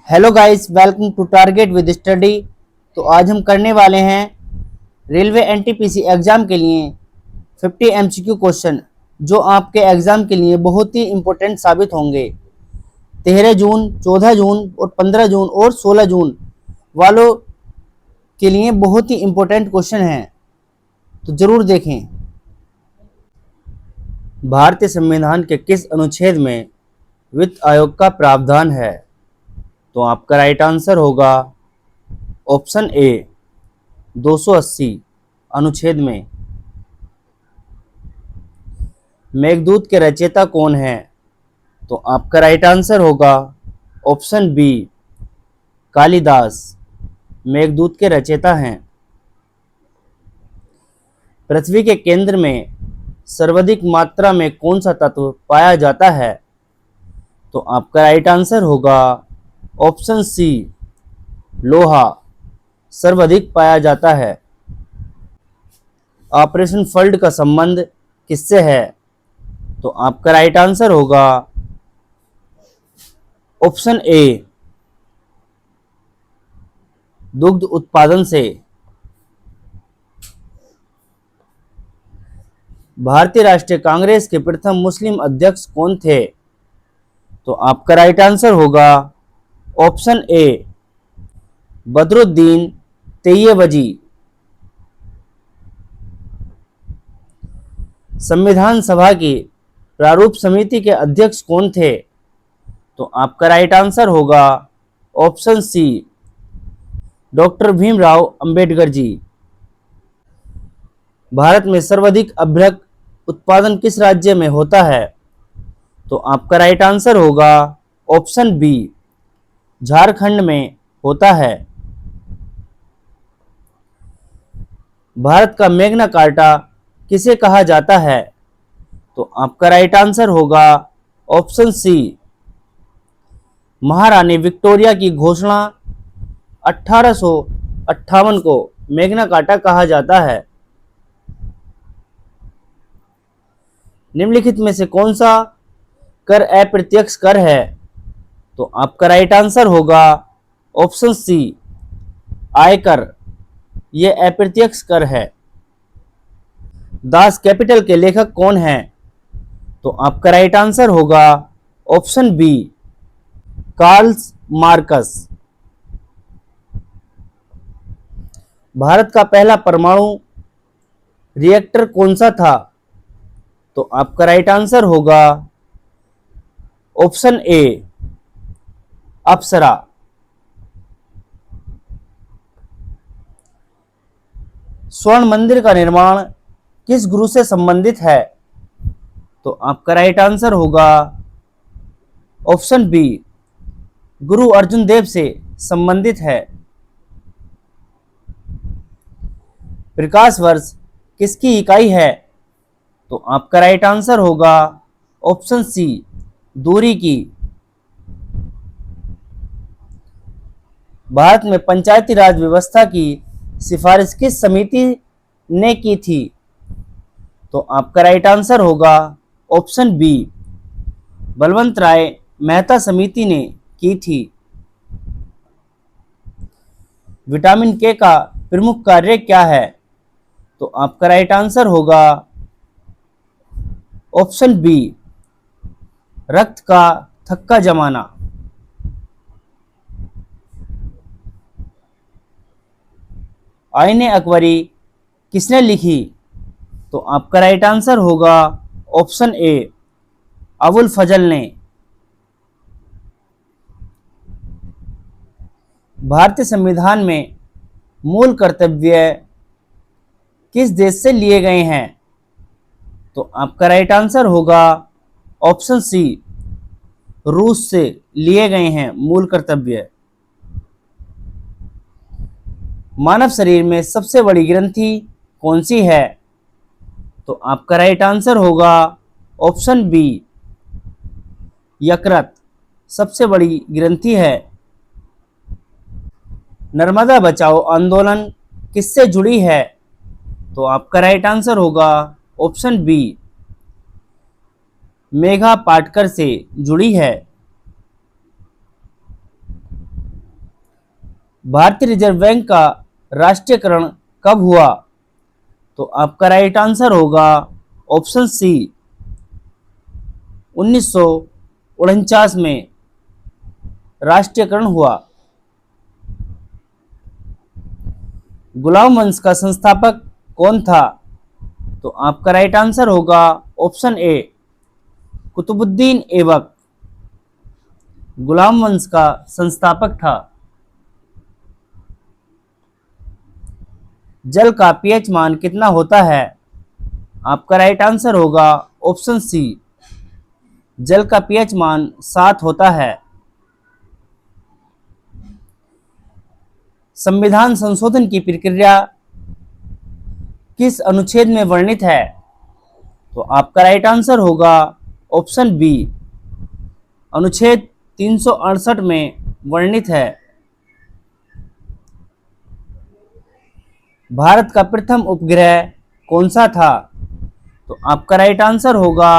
Hello guys, welcome to target with study. तो आज हम करने वाले हैं रेलवे एनटीपीसी एग्ज़ाम के लिए 50 एमसीक्यू क्वेश्चन, जो आपके एग्ज़ाम के लिए बहुत ही इम्पोर्टेंट साबित होंगे। 13 जून, 14 जून और 15 जून और 16 जून वालों के लिए बहुत ही इम्पोर्टेंट क्वेश्चन हैं, तो ज़रूर देखें। भारतीय संविधान के किस अनुच्छेद में वित्त आयोग का प्रावधान है? तो आपका राइट आंसर होगा ऑप्शन ए 280 अनुच्छेद में। मेघदूत के रचयिता कौन है? तो आपका राइट आंसर होगा ऑप्शन बी कालिदास मेघदूत के रचयिता हैं। पृथ्वी के केंद्र में सर्वाधिक मात्रा में कौन सा तत्व पाया जाता है? तो आपका राइट आंसर होगा ऑप्शन सी लोहा सर्वाधिक पाया जाता है। ऑपरेशन फ्लड का संबंध किससे है? तो आपका राइट आंसर होगा ऑप्शन ए दुग्ध उत्पादन से। भारतीय राष्ट्रीय कांग्रेस के प्रथम मुस्लिम अध्यक्ष कौन थे? तो आपका राइट आंसर होगा ऑप्शन ए बदरुद्दीन तैयबजी। संविधान सभा की प्रारूप समिति के अध्यक्ष कौन थे? तो आपका राइट आंसर होगा option C doctor Bhimrao Ambedkar ji. Bharat में सर्वाधिक अभ्रक उत्पादन किस राज्य में होता है? तो आपका राइट आंसर होगा ऑप्शन बी झारखंड में होता है। भारत का मैग्ना कार्टा किसे कहा जाता है? तो आपका राइट आंसर होगा ऑप्शन सी महारानी विक्टोरिया की घोषणा 1858 को मैग्ना कार्टा कहा जाता है। निम्नलिखित में से कौन सा कर अप्रत्यक्ष कर है? तो आपका राइट आंसर होगा ऑप्शन सी आयकर, यह अप्रत्यक्ष कर है। दास कैपिटल के लेखक कौन हैं? तो आपका राइट आंसर होगा option B Karl Marx. Bharat का पहला परमाणु रिएक्टर कौन सा था? तो आपका राइट आंसर होगा ऑप्शन ए अप्सरा। स्वर्ण मंदिर का निर्माण किस गुरु से संबंधित है? तो आपका राइट आंसर होगा ऑप्शन बी गुरु अर्जुन देव से संबंधित है। प्रकाश वर्ष किसकी इकाई है? तो आपका राइट आंसर होगा ऑप्शन सी दूरी की। भारत में पंचायती राज व्यवस्था की सिफारिश किस समिति ने की थी? तो आपका राइट आंसर होगा ऑप्शन बी बलवंत राय मेहता समिति ने की थी। विटामिन के का प्रमुख कार्य क्या है? तो आपका राइट आंसर होगा ऑप्शन बी रक्त का थक्का जमाना। आईने अकबरी किसने लिखी? तो आपका राइट आंसर होगा ऑप्शन ए अबुल फजल ने। भारतीय संविधान में मूल कर्तव्य किस देश से लिए गए हैं? तो आपका राइट आंसर होगा ऑप्शन सी रूस से लिए गए हैं मूल कर्तव्य। मानव शरीर में सबसे बड़ी ग्रंथि कौन सी है? तो आपका राइट आंसर होगा ऑप्शन बी यकृत सबसे बड़ी ग्रंथि है। नर्मदा बचाओ आंदोलन किससे जुड़ी है? तो आपका राइट आंसर होगा ऑप्शन बी मेघा पाटकर से जुड़ी है। भारतीय रिजर्व बैंक का राष्ट्रीयकरण कब हुआ? तो आपका राइट आंसर होगा ऑप्शन सी 1949 में राष्ट्रीयकरण हुआ। गुलाम वंश का संस्थापक कौन था? तो आपका राइट आंसर होगा ऑप्शन ए कुतुबुद्दीन ऐबक गुलाम वंश का संस्थापक था। जल का पीएच मान कितना होता है? आपका राइट आंसर होगा ऑप्शन सी जल का पीएच मान 7 होता है। संविधान संशोधन की प्रक्रिया किस अनुच्छेद में वर्णित है? तो आपका राइट आंसर होगा ऑप्शन बी अनुच्छेद 368 में वर्णित है। भारत का प्रथम उपग्रह कौन सा था? तो आपका राइट आंसर होगा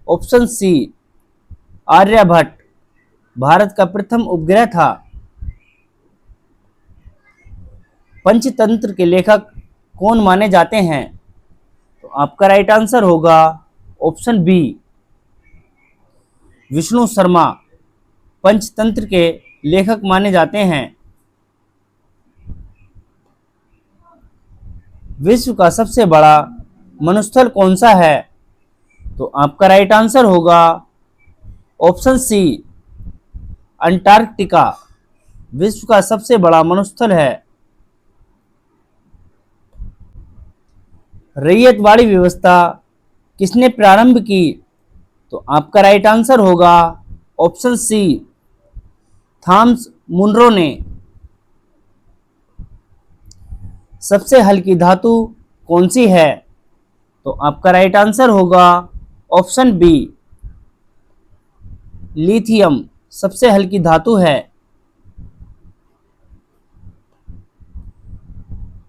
ऑप्शन सी आर्यभट्ट भारत का प्रथम उपग्रह था। पंचतंत्र के लेखक कौन माने जाते हैं? तो आपका राइट आंसर होगा ऑप्शन बी विष्णु शर्मा पंचतंत्र के लेखक माने जाते हैं। विश्व का सबसे बड़ा मरुस्थल कौन सा है? तो आपका राइट आंसर होगा ऑप्शन सी अंटार्कटिका विश्व का सबसे बड़ा मरुस्थल है। रैयतवाड़ी व्यवस्था किसने प्रारंभ की? तो आपका राइट आंसर होगा ऑप्शन सी थॉमस मुनरो ने। सबसे हल्की धातु कौन सी है? तो आपका राइट आंसर होगा ऑप्शन बी लिथियम सबसे हल्की धातु है।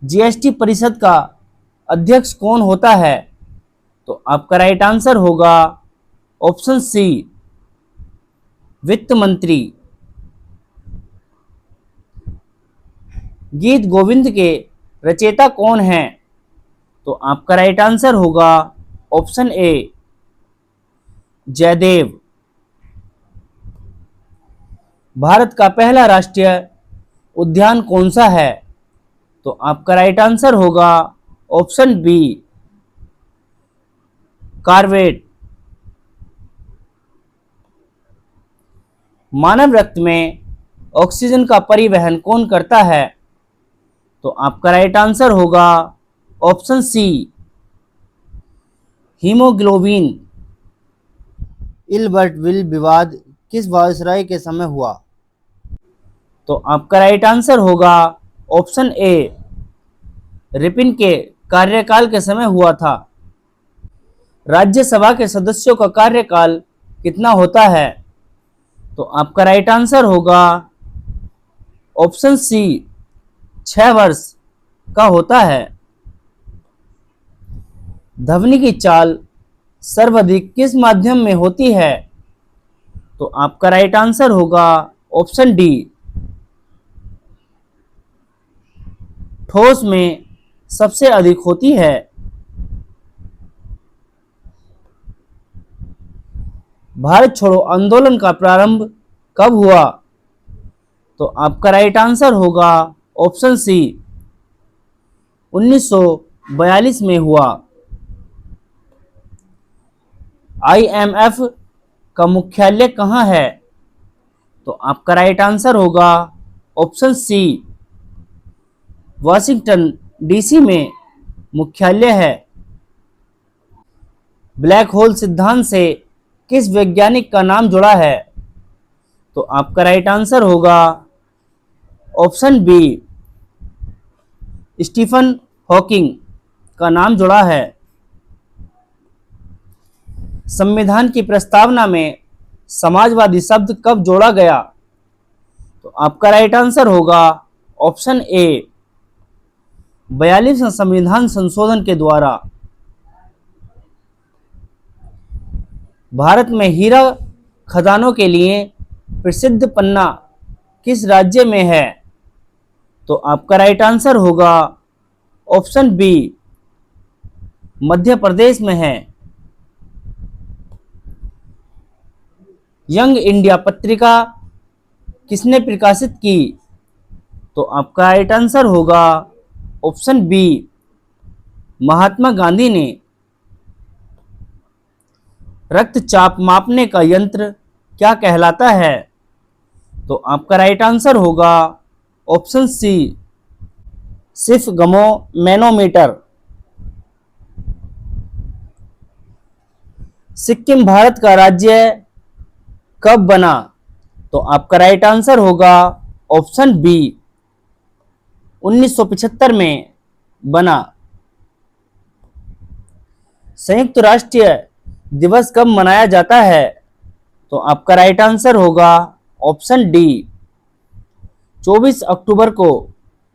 जीएसटी परिषद का अध्यक्ष कौन होता है? तो आपका राइट आंसर होगा ऑप्शन सी वित्त मंत्री। गीत गोविंद के रचयिता कौन है? तो आपका राइट आंसर होगा ऑप्शन ए जयदेव। भारत का पहला राष्ट्रीय उद्यान कौन सा है? तो आपका राइट आंसर होगा ऑप्शन बी कार्बेट। मानव रक्त में ऑक्सीजन का परिवहन कौन करता है? तो आपका राइट आंसर होगा ऑप्शन सी हीमोग्लोबिन। इल्बर्टविल विवाद किस वायसराय के समय हुआ? तो आपका राइट आंसर होगा ऑप्शन ए रिपिन के कार्यकाल के समय हुआ था। राज्यसभा के सदस्यों का कार्यकाल कितना होता है? तो आपका राइट आंसर होगा ऑप्शन सी 6 वर्ष का होता है। ध्वनि की चाल सर्वाधिक किस माध्यम में होती है? तो आपका राइट आंसर होगा ऑप्शन डी ठोस में सबसे अधिक होती है। भारत छोड़ो आंदोलन का प्रारंभ कब हुआ? तो आपका राइट आंसर होगा ऑप्शन सी 1942 में हुआ। आईएमएफ का मुख्यालय कहाँ है? तो आपका राइट आंसर होगा ऑप्शन सी वाशिंगटन डीसी में मुख्यालय है। ब्लैक होल सिद्धांत से किस वैज्ञानिक का नाम जुड़ा है? तो आपका राइट आंसर होगा ऑप्शन बी स्टीफन हॉकिंग का नाम जुड़ा है। संविधान की प्रस्तावना में समाजवादी शब्द कब जोड़ा गया? तो आपका राइट आंसर होगा ऑप्शन ए 42वें संविधान संशोधन के द्वारा। भारत में हीरा खदानों के लिए प्रसिद्ध पन्ना किस राज्य में है? तो आपका राइट आंसर होगा ऑप्शन बी, मध्य प्रदेश में है। यंग इंडिया पत्रिका किसने प्रकाशित की? तो आपका राइट आंसर होगा ऑप्शन बी, महात्मा गांधी ने। रक्तचाप मापने का यंत्र क्या कहलाता है? तो आपका राइट आंसर होगा option C, sphygmomanometer. Sikkim Bharat का राज्य कब बना? तो आपका राइट आंसर होगा ऑप्शन बी, 1975 में बना। संयुक्त राष्ट्र दिवस कब मनाया जाता है? तो आपका राइट आंसर होगा ऑप्शन डी, 24 अक्टूबर को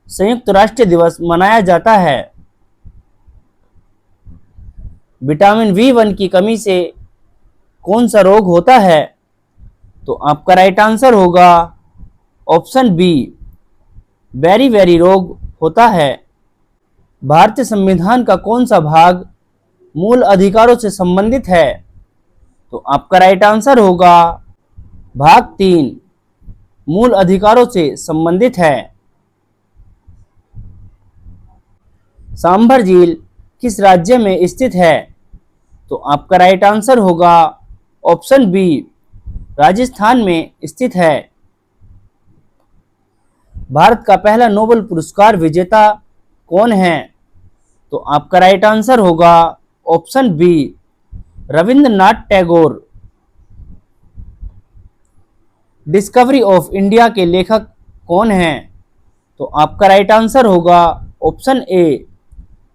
संयुक्त राष्ट्र दिवस मनाया जाता है। विटामिन बी1 की कमी से कौन सा रोग होता है? तो आपका राइट आंसर होगा ऑप्शन बी, बेरी रोग होता है। भारतीय संविधान का कौन सा भाग मूल अधिकारों से संबंधित है? तो आपका राइट आंसर होगा भाग 3, मूल अधिकारों से संबंधित है। सांभर झील किस राज्य में स्थित है? तो आपका राइट आंसर होगा ऑप्शन बी, राजस्थान में स्थित है। भारत का पहला नोबेल पुरस्कार विजेता कौन है? तो आपका राइट आंसर होगा option B, Rabindranath Tagore. Discovery of India के लेखक कौन हैं? तो आपका राइट आंसर होगा ऑप्शन ए,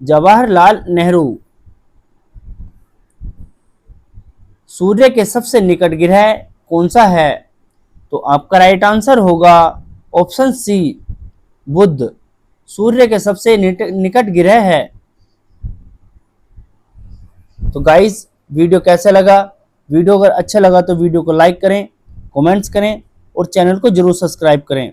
जवाहरलाल नेहरू। सूर्य के सबसे निकट ग्रह कौन सा है? तो आपका राइट आंसर होगा ऑप्शन सी, बुध सूर्य के सबसे निकट ग्रह है। तो गाइस, वीडियो कैसा लगा? वीडियो अगर अच्छा लगा तो वीडियो को लाइक करें, कमेंट्स करें और चैनल को जरूर सब्सक्राइब करें।